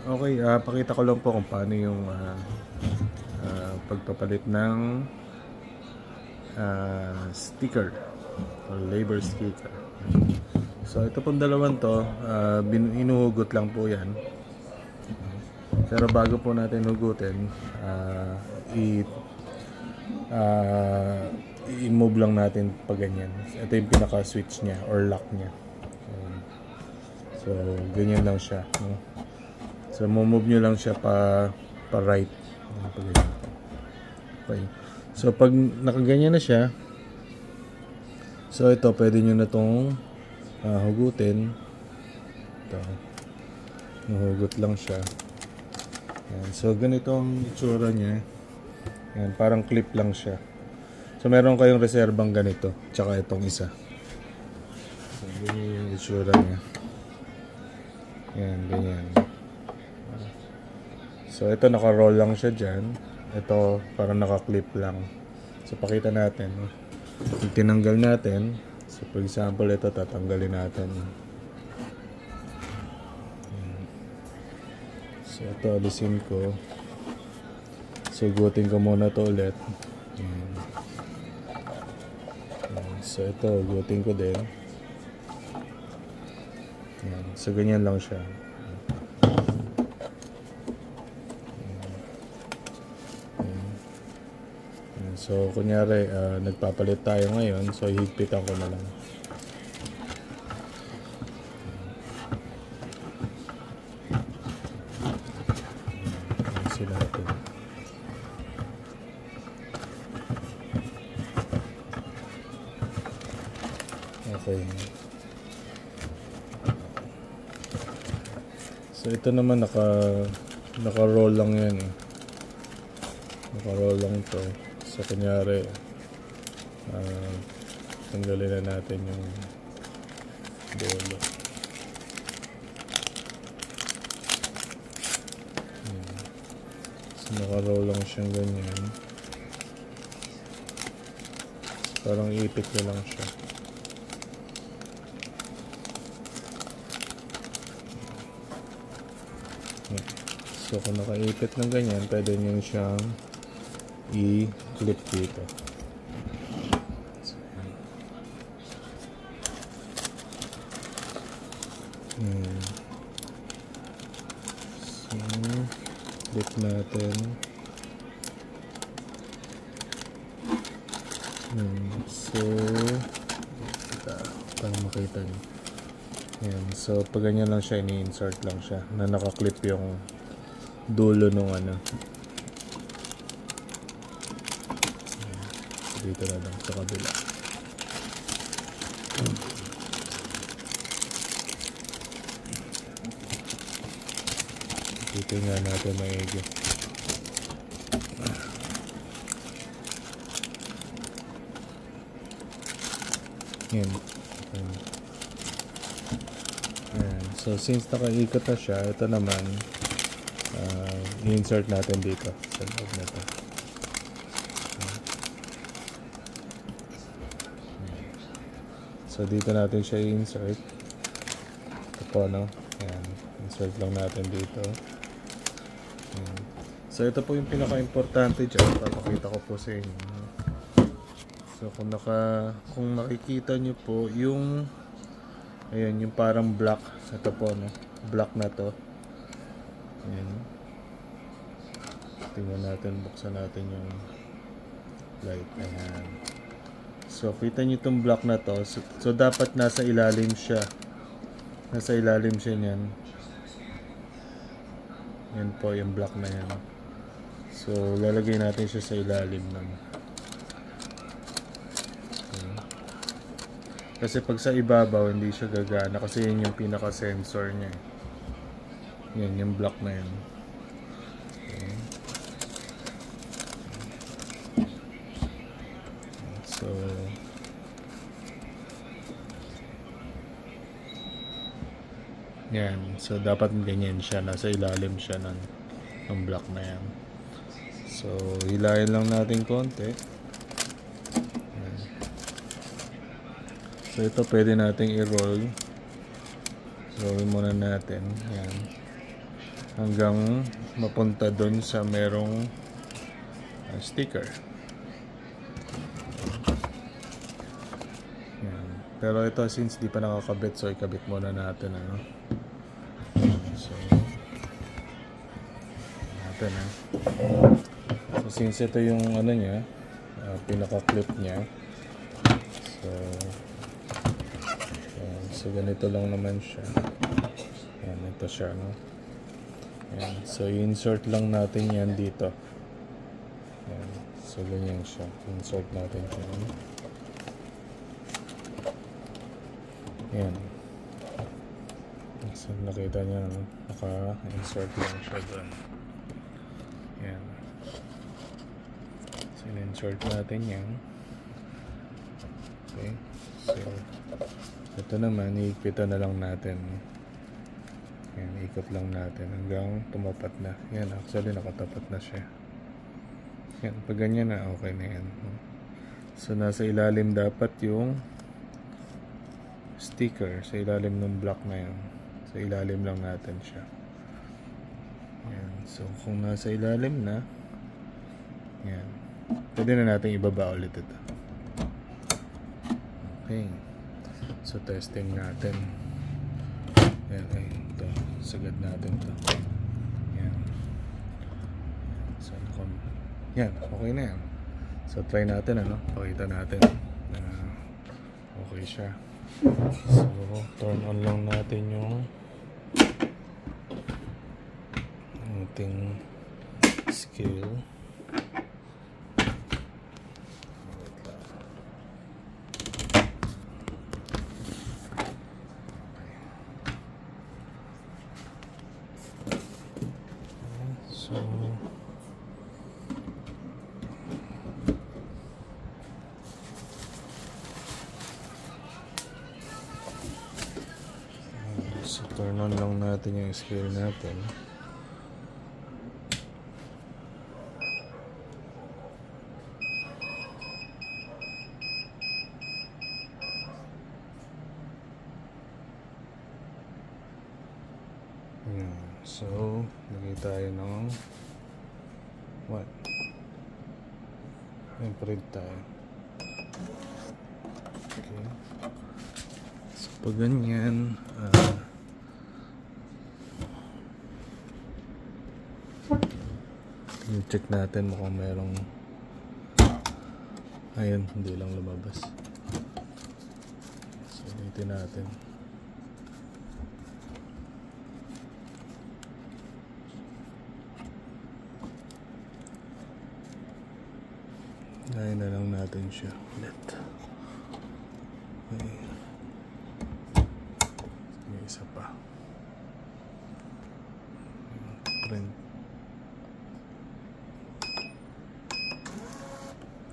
Okay, pakita ko lang po kung paano yung pagpapalit ng sticker or labor sticker. So ito pong dalawang to, inuhugot lang po yan. Pero bago po natin hugutin, i-move lang natin pa ganyan. Ito yung pinaka-switch niya or lock niya. So ganyan lang siya, no? So move nyo lang siya pa right. Okay. So pag nakaganyan na siya, so ito pwede nyo na itong hugutin. Ito, nahugot lang siya. Yan. So ganito ang itsura niya. Yan, parang clip lang siya. So meron kayong reserbang ganito, tsaka itong isa. So ganyan yung itsura niya. Yan, ganyan. So ito naka-roll lang siya dyan. Ito parang naka-clip lang. So pakita natin. Yung tinanggal natin. So for example, ito tatanggalin natin. So ito alisin ko. Sugutin ko muna to ulit. So ito gutin ko din. Yan. So ganyan lang siya. So kunyari nagpapalit tayo ngayon, so higpitan ko na lang. Sila natin. Okay. So ito naman naka-roll lang yan. Naka-roll lang to. So kunyari tanggalin na natin yung dulo. So naka-roll lang siyang ganyan. Parang ipit na lang siya. So kung nakaipit ng ganyan, pwede nyo siyang i-clip dito. So clip natin. So para makita nyo. Ayan. So pag ganyan lang siya, ini-insert lang siya na nakaklip yung dulo nung ano. Dito na lang sa kabila. Dito nga natin maigi. Yan. So since nakaikot na siya, ito naman i-insert natin dito sa loob na ito. So dito natin siya i-insert. Ito po, no? Ayan. Insert lang natin dito. Ayan. So ito po yung pinaka-importante dyan. Papakita ko po sa inyo. So kung nakikita nyo po yung ayan, yung parang block. Ito po, no? Block na to. Ayan. Tingnan natin, buksan natin yung light. Ayan. So kita nyo itong block na to. So dapat nasa ilalim siya. Nasa ilalim siya niyan. Yan po yung block na yan. So lalagay natin siya sa ilalim ng. Kasi pag sa ibabaw hindi siya gagana kasi yun yung pinaka sensor niya. Yan yung block na yan. Okay. So yan. So dapat ganyan siya, nasa ilalim siya ng block na yan. So hilahin lang natin konti. So ito pwede nating i-roll. Roll muna natin. Yan. hanggang mapunta dun sa merong sticker. Yan. Pero ito, since di pa nakakabit, so ikabit muna natin, ano. So natin, ha. So since ito yung ano niya, pinaka-clip niya, so ganito lang naman siya. Yan, ito siya, no. Yan. So insert lang natin yan dito. Yan. So ganyan siya, insert natin siya. Yan. So nakita niya, no? Naka-insert lang siya doon. Yan. So insert natin yan. Okay. So ito naman, iikpitan na lang natin. Yan, ikot lang natin hanggang tumapat na. Yan, actually nakatapat na siya. Yan, pag ganyan na, okay na yan. So nasa ilalim dapat yung sticker, sa ilalim ng block na yan. Sa ilalim lang natin siya. Yan, so kung nasa ilalim na, yan, pwede na natin ibaba ulit ito. Okay. So testing natin. Yan, ay, ito, sagad natin ito. Yan. So, yan, okay na yan. So try natin, ano, pakita natin na okay siya. So turn on lang natin yung ating scale. So turn on lang natin yung scale natin. So lagay tayo ng what? Yung print tayo. Okay. So pag ganyan, check natin mukhang merong, ayun, hindi lang lumabas. So ulitin natin. Gaya na lang natin siya ulit. Okay. May isa pa. Print.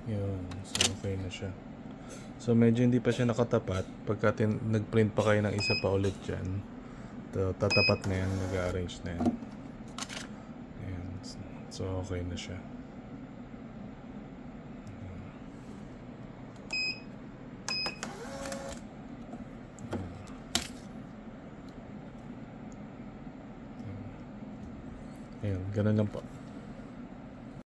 Yun. So okay na siya. So medyo hindi pa siya nakatapat. Pagka nag-print pa kayo ng isa pa ulit dyan, tatapat na yan. Nag-arrange na yan. Ayan. So okay na siya. Ayan, ganun lang po.